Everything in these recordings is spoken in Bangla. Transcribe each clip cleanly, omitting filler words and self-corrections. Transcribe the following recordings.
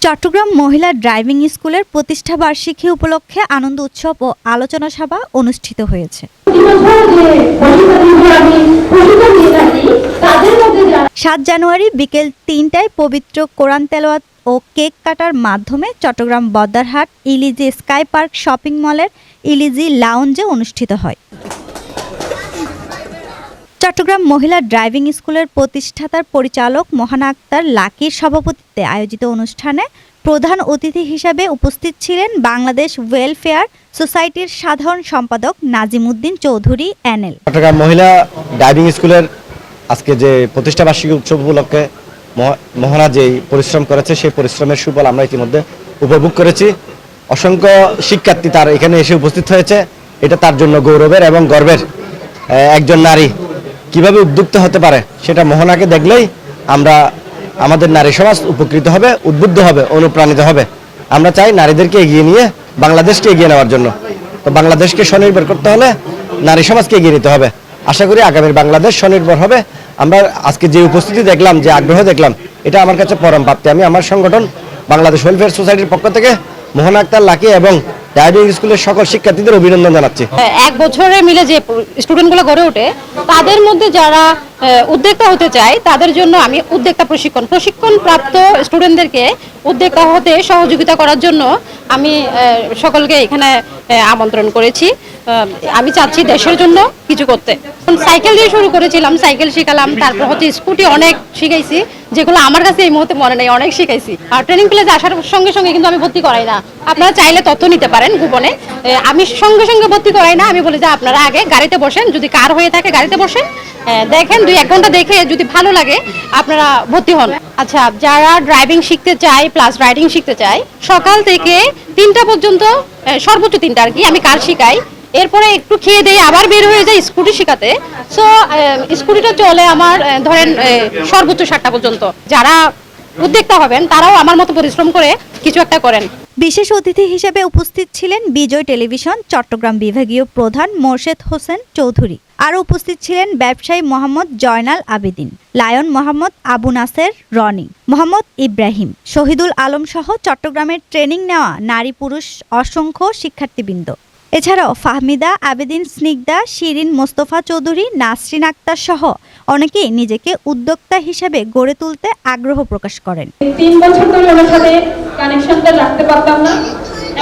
চট্টগ্রাম মহিলা ড্রাইভিং স্কুলের প্রতিষ্ঠা বার্ষিকী উপলক্ষে আনন্দ উৎসব ও আলোচনা সভা অনুষ্ঠিত হয়েছে। 7 জানুয়ারি বিকেল 3টায় পবিত্র কোরআন তেলাওয়াত ও কেক কাটার মাধ্যমে চট্টগ্রাম বদ্দারহাট ইলিজি স্কাই পার্ক শপিং মলের ইলিজি লাউঞ্জে অনুষ্ঠিত হয়। চট্টগ্রাম মহিলা ড্রাইভিং স্কুলের প্রতিষ্ঠাতার পরিচালক মোহানা আক্তার লাকির সভাপতিত্বে আয়োজিত অনুষ্ঠানে প্রধান অতিথি হিসেবে উপস্থিত ছিলেন বাংলাদেশ ওয়েলফেয়ার সোসাইটির সাধারণ সম্পাদক নাজিমউদ্দিন চৌধুরী এনএল। চট্টগ্রাম মহিলা ড্রাইভিং স্কুলের আজকে যে প্রতিষ্ঠা বার্ষিকী উৎসব উপলক্ষে মোহনা যে পরিশ্রম করেছে সেই পরিশ্রমের সুফল আমরা ইতিমধ্যে উপভোগ করেছি। অসংখ্য শিক্ষার্থী তার এখানে এসে উপস্থিত হয়েছে। এটা তার জন্য গৌরবের এবং গর্বের। একজন নারী কিভাবে উদ্যুক্ত হতে পারে সেটা মোহনাকে দেখলেই আমাদের নারী সমাজ উপকৃত হবে, উদ্বুদ্ধ হবে, অনুপ্রাণিত হবে। আমরা চাই নারীদেরকে এগিয়ে নিয়ে বাংলাদেশকে এগিয়ে নেওয়ার জন্য। তো বাংলাদেশকে স্বনির্ভর করতে হলে নারী সমাজকে এগিয়ে নিতে হবে। আশা করি আগামীর বাংলাদেশ স্বনির্ভর হবে। আমরা আজকে যে উপস্থিতি দেখলাম, যে আগ্রহ দেখলাম, এটা আমার কাছে পরম প্রাপ্তি। আমি আমার সংগঠন বাংলাদেশ ওয়েলফেয়ার সোসাইটির পক্ষ থেকে মোহনা আক্তার লাকি এবং ড্রাইভিং স্কুলের সকল শিক্ষার্থীদের অভিনন্দন জানাচ্ছি। এক বছরে মিলে যে স্টুডেন্টগুলো গড়ে ওঠে, তাদের মধ্যে যারা উদ্যোক্তা হতে চায় তাদের জন্য আমি উদ্যোক্তা প্রশিক্ষণ প্রাপ্ত স্টুডেন্টদেরকে উদ্যোক্তা হতে সহযোগিতা করার জন্য আমি সকলকে এখানে আমন্ত্রণ করেছি। আমি চাচ্ছি দেশের জন্য কিছু করতে। সাইকেল দিয়ে শুরু করেছিলাম, সাইকেল শিখালাম, তারপর স্কুটি অনেক শিখাইছি, যেগুলো আমার কাছে এই মুহূর্তে মনে নেই, অনেক শিখাইছি। আর ট্রেনিং প্লেসে আসার সঙ্গে সঙ্গে কিন্তু আমি ভর্তি করাই না। আপনারা চাইলে তথ্য নিতে পারেন গোপনে। আমি সঙ্গে সঙ্গে ভর্তি করাই না। আমি বলি যে আপনারা আগে গাড়িতে বসেন, যদি কার হয়ে থাকে গাড়িতে বসেন, দেখেন 2-1 ঘন্টা দেখে যদি ভালো লাগে আপনারা ভর্তি হন। আচ্ছা, যারা ড্রাইভিং শিখতে চায় প্লাস রাইডিং শিখতে চায়, সকাল থেকে 3টা পর্যন্ত, সর্বোচ্চ 3টা আর কি, আমি কার শিখাই। এরপরে একটু খেয়ে দিয়ে আবার বের হয়ে যায় স্কুটি শিখাতে। সো স্কুটিটা চলে আমার ধরেন সর্বোচ্চ 7টা পর্যন্ত। যারা উদ্যোক্তা হবেন তারাও আমার মতো পরিশ্রম করে কিছু একটা করেন। বিশেষ অতিথি হিসেবে উপস্থিত ছিলেন বিজয় টেলিভিশন চট্টগ্রাম বিভাগীয় প্রধান মোর্শেদ হোসেন চৌধুরী। আরও উপস্থিত ছিলেন ব্যবসায়ী মোহাম্মদ জয়নাল আবেদিন, লায়ন মোহাম্মদ আবু নাসের রনি, মোহাম্মদ ইব্রাহিম, শহীদুল আলম সহ চট্টগ্রামের ট্রেনিং নেওয়া নারী পুরুষ অসংখ্য শিক্ষার্থীবৃন্দ। এছাড়াও ফাহমিদা আবেদিন, স্নিগ্ধা, শিরিন, মোস্তফা চৌধুরী, নাসরিন আক্তার সহ অনেকেই নিজেকে উদ্যোক্তা হিসেবে গড়ে তুলতে আগ্রহ প্রকাশ করেন। 3 বছর ধরে ওনার সাথে কানেকশনটা রাখতে পারতাম না।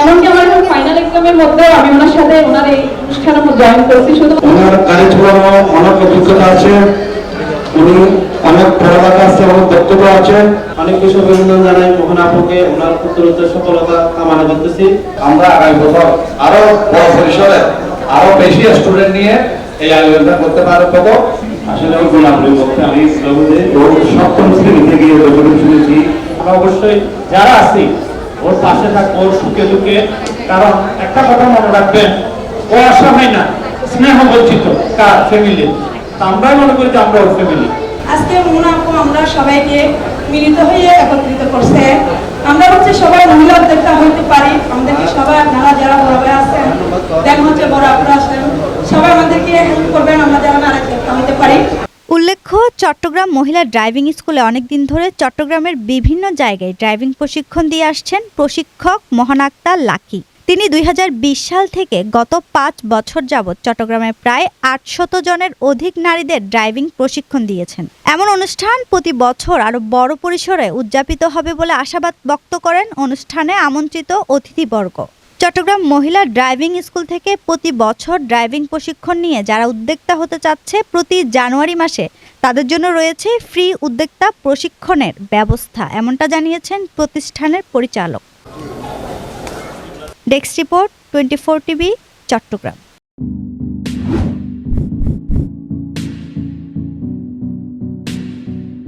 এমনকি আমার ফাইনাল এক্সামের মধ্যে আমি ওনার সাথে ওনার এই অনুষ্ঠানে জয়েন করেছি। শুধু ওনার কারিকুলাম অনেক অভিজ্ঞতা আছে, উনি অনেক পড়ালেখা আছে, অনেক দক্ষতা আছে। অনেক কিছু অভিনন্দন জানাই মোহনা আপুকে, ওনার উত্তরোত্তর সফলতা কামনা করতেছি। আমরা আগামী বছর আরো বড় পরিসরে আরো বেশি স্টুডেন্ট নিয়ে এই আয়োজনটা করতে পারবো। আসলে ওই গুণাবলী বলতে আমি ওর সপ্তম শ্রেণী থেকে যতটুকু শুনেছি, আমরা অবশ্যই যারা আছি ওর পাশে থাকবো, ওর সুখে দুঃখে। কারণ একটা কথা মনে রাখবেন, ও অসহায় না, স্নেহ বঞ্চিত কার ফ্যামিলি। আমরাই মনে করি যে আমরা ওর ফ্যামিলি। আজকে মোহনা আপু আমরা সবাইকে মিলিত হয়ে একত্রিত করছে। আমরা হচ্ছে সবাই মহিলা উদ্যোক্তা হইতে পারি। আমাদেরকে সবাই, আপনারা যারা বড় ভাই আছেন, দেন হচ্ছে বড় আপুরা আছেন, সবাই আমাদেরকে হেল্প করবেন, আমরা যারা নারী উদ্যোক্তা হইতে পারি। উল্লেখ্য, চট্টগ্রাম মহিলা ড্রাইভিং স্কুলে অনেকদিন ধরে চট্টগ্রামের বিভিন্ন জায়গায় ড্রাইভিং প্রশিক্ষণ দিয়ে আসছেন প্রশিক্ষক মোহানা আক্তার লাকি। তিনি 2020 সাল থেকে গত 5 বছর যাবৎ চট্টগ্রামের প্রায় 800 জনের অধিক নারীদের ড্রাইভিং প্রশিক্ষণ দিয়েছেন। এমন অনুষ্ঠান প্রতি বছর আরও বড় পরিসরে উদযাপিত হবে বলে আশাবাদ ব্যক্ত করেন অনুষ্ঠানে আমন্ত্রিত অতিথিবর্গ। চট্টগ্রাম মহিলা ড্রাইভিং স্কুল থেকে প্রতি বছর ড্রাইভিং প্রশিক্ষণ নিয়ে যারা উদ্যোক্তা হতে চাচ্ছে, প্রতি জানুয়ারি মাসে তাদের জন্য রয়েছে ফ্রি উদ্যোক্তা প্রশিক্ষণের ব্যবস্থা, এমনটা জানিয়েছেন প্রতিষ্ঠানের পরিচালক। Desk report 24 TV, Chittagong.